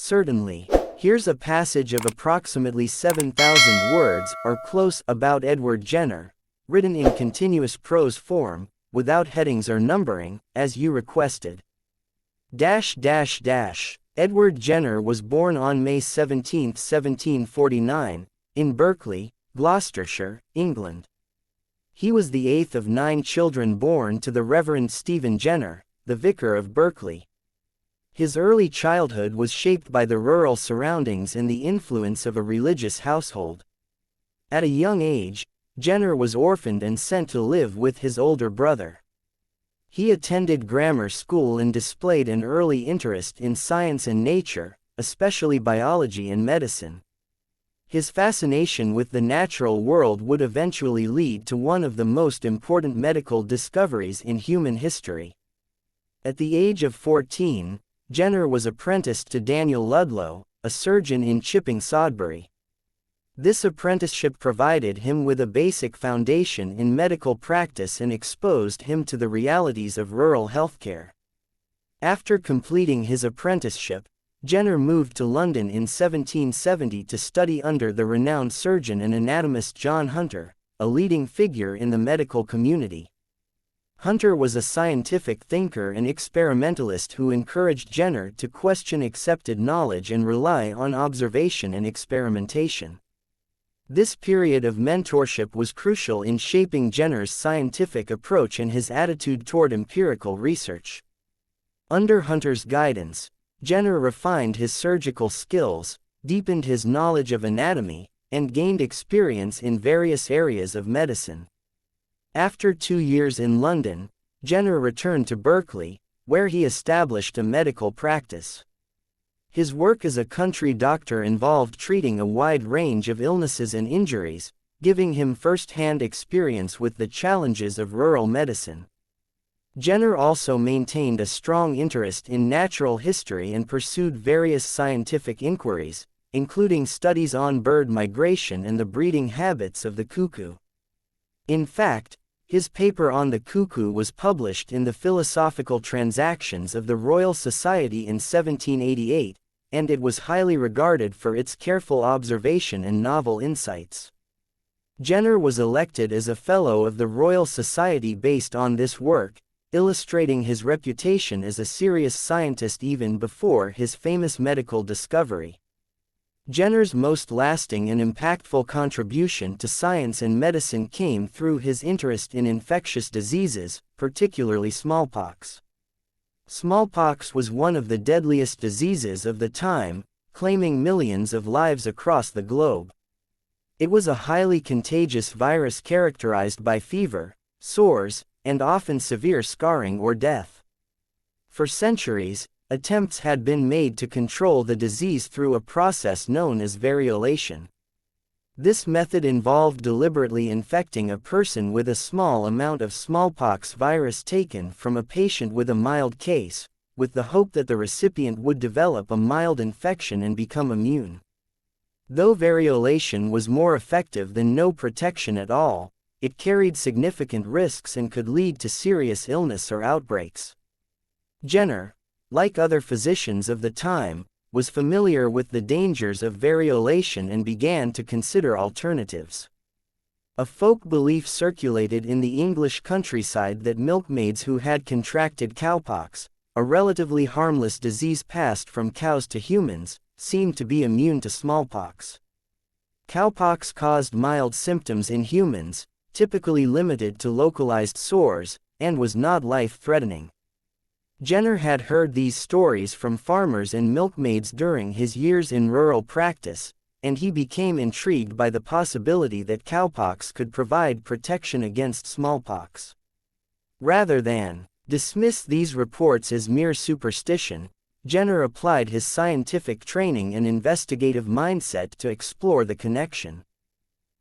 Certainly. Here's a passage of approximately 7,000 words or close about Edward Jenner, written in continuous prose form, without headings or numbering, as you requested. Edward Jenner was born on May 17, 1749, in Berkeley, Gloucestershire, England. He was the eighth of 9 children born to the Reverend Stephen Jenner, the vicar of Berkeley. His early childhood was shaped by the rural surroundings and the influence of a religious household. At a young age, Jenner was orphaned and sent to live with his older brother. He attended grammar school and displayed an early interest in science and nature, especially biology and medicine. His fascination with the natural world would eventually lead to one of the most important medical discoveries in human history. At the age of 14, Jenner was apprenticed to Daniel Ludlow, a surgeon in Chipping Sodbury. This apprenticeship provided him with a basic foundation in medical practice and exposed him to the realities of rural healthcare. After completing his apprenticeship, Jenner moved to London in 1770 to study under the renowned surgeon and anatomist John Hunter, a leading figure in the medical community. Hunter was a scientific thinker and experimentalist who encouraged Jenner to question accepted knowledge and rely on observation and experimentation. This period of mentorship was crucial in shaping Jenner's scientific approach and his attitude toward empirical research. Under Hunter's guidance, Jenner refined his surgical skills, deepened his knowledge of anatomy, and gained experience in various areas of medicine. After 2 years in London, Jenner returned to Berkeley, where he established a medical practice. His work as a country doctor involved treating a wide range of illnesses and injuries, giving him first-hand experience with the challenges of rural medicine. Jenner also maintained a strong interest in natural history and pursued various scientific inquiries, including studies on bird migration and the breeding habits of the cuckoo. In fact, his paper on the cuckoo was published in the Philosophical Transactions of the Royal Society in 1788, and it was highly regarded for its careful observation and novel insights. Jenner was elected as a Fellow of the Royal Society based on this work, illustrating his reputation as a serious scientist even before his famous medical discovery. Jenner's most lasting and impactful contribution to science and medicine came through his interest in infectious diseases, particularly smallpox. Smallpox was one of the deadliest diseases of the time, claiming millions of lives across the globe. It was a highly contagious virus characterized by fever, sores, and often severe scarring or death. For centuries, attempts had been made to control the disease through a process known as variolation. This method involved deliberately infecting a person with a small amount of smallpox virus taken from a patient with a mild case, with the hope that the recipient would develop a mild infection and become immune. Though variolation was more effective than no protection at all, it carried significant risks and could lead to serious illness or outbreaks. Jenner, like other physicians of the time, was familiar with the dangers of variolation and began to consider alternatives. A folk belief circulated in the English countryside that milkmaids who had contracted cowpox, a relatively harmless disease passed from cows to humans, seemed to be immune to smallpox. Cowpox caused mild symptoms in humans, typically limited to localized sores, and was not life-threatening. Jenner had heard these stories from farmers and milkmaids during his years in rural practice, and he became intrigued by the possibility that cowpox could provide protection against smallpox. Rather than dismiss these reports as mere superstition, Jenner applied his scientific training and investigative mindset to explore the connection.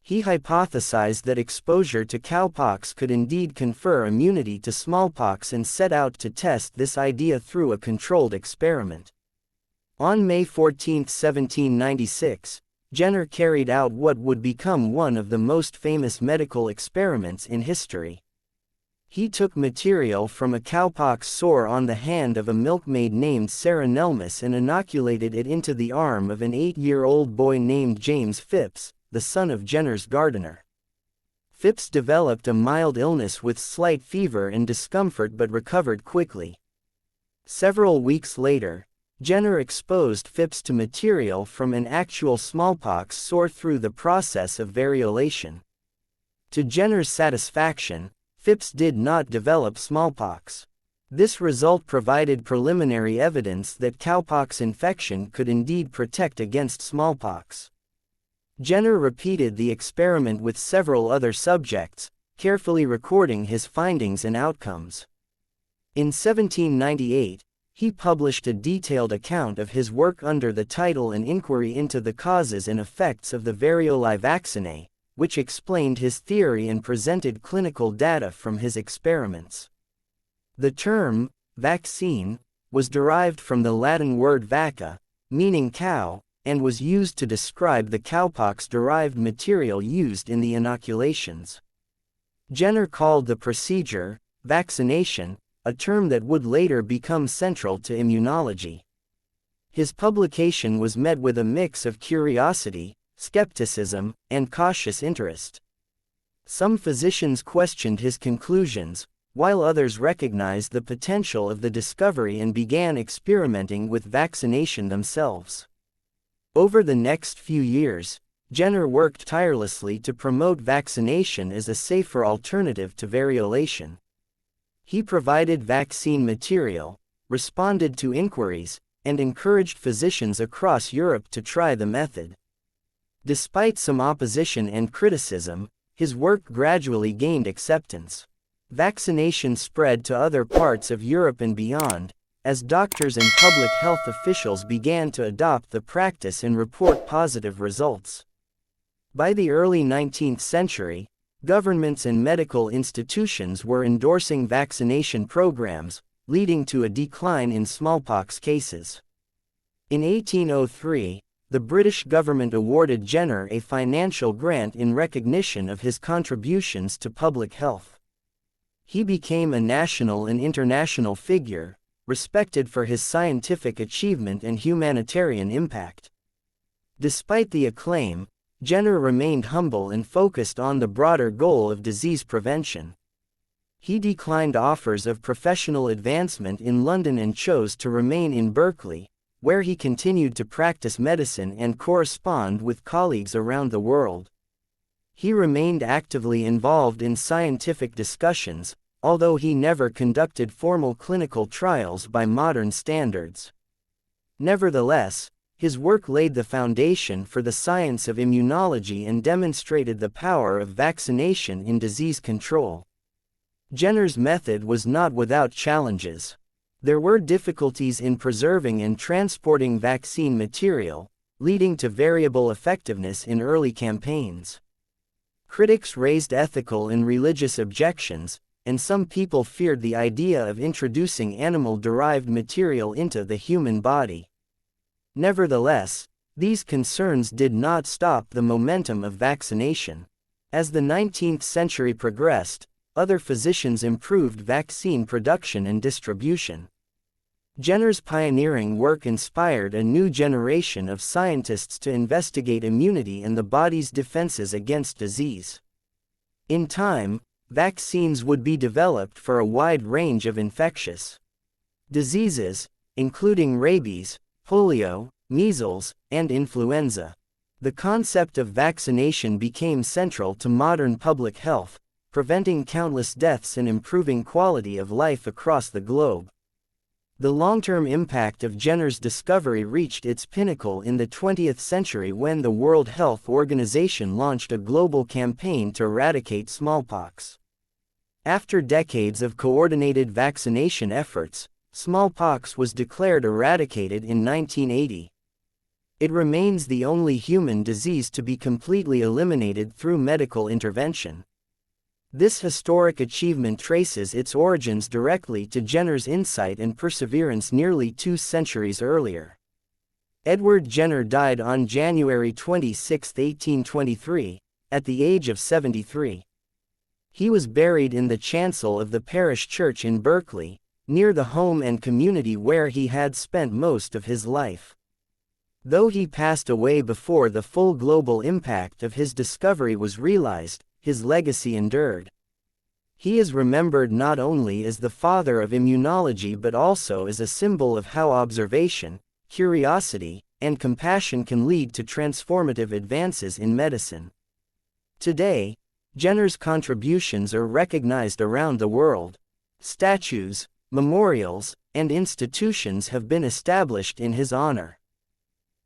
He hypothesized that exposure to cowpox could indeed confer immunity to smallpox and set out to test this idea through a controlled experiment. On May 14, 1796, Jenner carried out what would become one of the most famous medical experiments in history. He took material from a cowpox sore on the hand of a milkmaid named Sarah Nelmis and inoculated it into the arm of an 8-year-old boy named James Phipps, the son of Jenner's gardener. Phipps developed a mild illness with slight fever and discomfort but recovered quickly. Several weeks later, Jenner exposed Phipps to material from an actual smallpox sore through the process of variolation. To Jenner's satisfaction, Phipps did not develop smallpox. This result provided preliminary evidence that cowpox infection could indeed protect against smallpox. Jenner repeated the experiment with several other subjects, carefully recording his findings and outcomes. In 1798, he published a detailed account of his work under the title An Inquiry into the Causes and Effects of the Variolae Vaccinae, which explained his theory and presented clinical data from his experiments. The term, vaccine, was derived from the Latin word vacca, meaning cow, and was used to describe the cowpox-derived material used in the inoculations. Jenner called the procedure, vaccination, a term that would later become central to immunology. His publication was met with a mix of curiosity, skepticism, and cautious interest. Some physicians questioned his conclusions, while others recognized the potential of the discovery and began experimenting with vaccination themselves. Over the next few years, Jenner worked tirelessly to promote vaccination as a safer alternative to variolation. He provided vaccine material, responded to inquiries, and encouraged physicians across Europe to try the method. Despite some opposition and criticism, his work gradually gained acceptance. Vaccination spread to other parts of Europe and beyond, as doctors and public health officials began to adopt the practice and report positive results. By the early 19th century, governments and medical institutions were endorsing vaccination programs, leading to a decline in smallpox cases. In 1803, the British government awarded Jenner a financial grant in recognition of his contributions to public health. He became a national and international figure, respected for his scientific achievement and humanitarian impact. Despite the acclaim, Jenner remained humble and focused on the broader goal of disease prevention. He declined offers of professional advancement in London and chose to remain in Berkeley, where he continued to practice medicine and correspond with colleagues around the world. He remained actively involved in scientific discussions, although he never conducted formal clinical trials by modern standards. Nevertheless, his work laid the foundation for the science of immunology and demonstrated the power of vaccination in disease control. Jenner's method was not without challenges. There were difficulties in preserving and transporting vaccine material, leading to variable effectiveness in early campaigns. Critics raised ethical and religious objections, and some people feared the idea of introducing animal-derived material into the human body. Nevertheless, these concerns did not stop the momentum of vaccination. As the 19th century progressed, other physicians improved vaccine production and distribution. Jenner's pioneering work inspired a new generation of scientists to investigate immunity and the body's defenses against disease. In time, vaccines would be developed for a wide range of infectious diseases, including rabies, polio, measles, and influenza. The concept of vaccination became central to modern public health, preventing countless deaths and improving quality of life across the globe. The long-term impact of Jenner's discovery reached its pinnacle in the 20th century when the World Health Organization launched a global campaign to eradicate smallpox. After decades of coordinated vaccination efforts, smallpox was declared eradicated in 1980. It remains the only human disease to be completely eliminated through medical intervention. This historic achievement traces its origins directly to Jenner's insight and perseverance nearly 2 centuries earlier. Edward Jenner died on January 26, 1823, at the age of 73. He was buried in the chancel of the parish church in Berkeley, near the home and community where he had spent most of his life. Though he passed away before the full global impact of his discovery was realized, his legacy endured. He is remembered not only as the father of immunology but also as a symbol of how observation, curiosity, and compassion can lead to transformative advances in medicine. Today, Jenner's contributions are recognized around the world. Statues, memorials, and institutions have been established in his honor.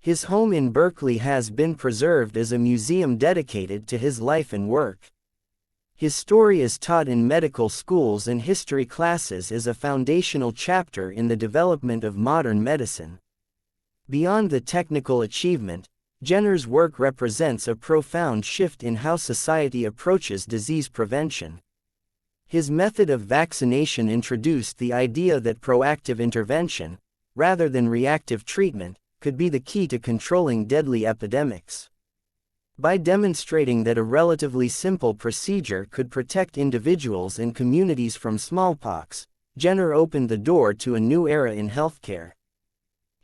His home in Berkeley has been preserved as a museum dedicated to his life and work. His story is taught in medical schools and history classes as a foundational chapter in the development of modern medicine. Beyond the technical achievement, Jenner's work represents a profound shift in how society approaches disease prevention. His method of vaccination introduced the idea that proactive intervention, rather than reactive treatment, could be the key to controlling deadly epidemics. By demonstrating that a relatively simple procedure could protect individuals and communities from smallpox, Jenner opened the door to a new era in healthcare.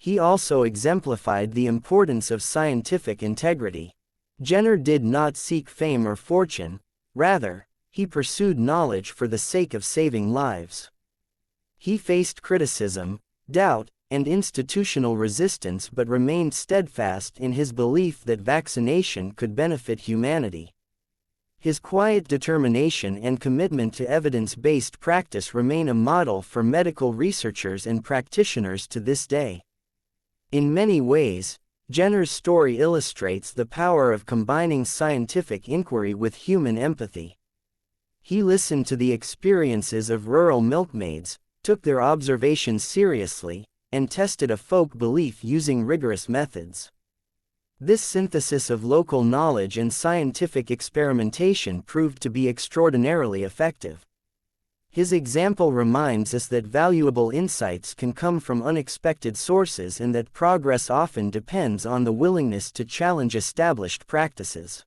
He also exemplified the importance of scientific integrity. Jenner did not seek fame or fortune, rather, he pursued knowledge for the sake of saving lives. He faced criticism, doubt, and institutional resistance but remained steadfast in his belief that vaccination could benefit humanity. His quiet determination and commitment to evidence-based practice remain a model for medical researchers and practitioners to this day. In many ways, Jenner's story illustrates the power of combining scientific inquiry with human empathy. He listened to the experiences of rural milkmaids, took their observations seriously, and tested a folk belief using rigorous methods. This synthesis of local knowledge and scientific experimentation proved to be extraordinarily effective. His example reminds us that valuable insights can come from unexpected sources and that progress often depends on the willingness to challenge established practices.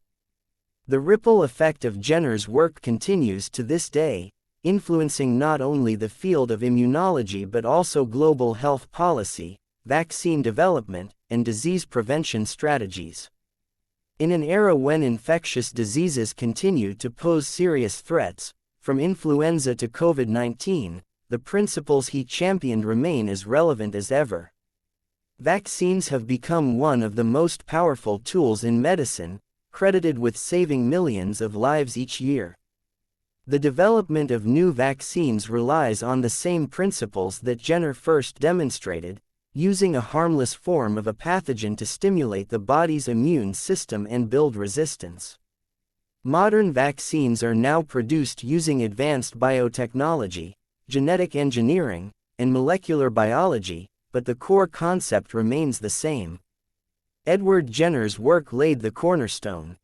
The ripple effect of Jenner's work continues to this day, influencing not only the field of immunology but also global health policy, vaccine development, and disease prevention strategies. In an era when infectious diseases continue to pose serious threats, from influenza to COVID-19, the principles he championed remain as relevant as ever. Vaccines have become one of the most powerful tools in medicine, credited with saving millions of lives each year. The development of new vaccines relies on the same principles that Jenner first demonstrated, using a harmless form of a pathogen to stimulate the body's immune system and build resistance. Modern vaccines are now produced using advanced biotechnology, genetic engineering, and molecular biology, but the core concept remains the same. Edward Jenner's work laid the cornerstone.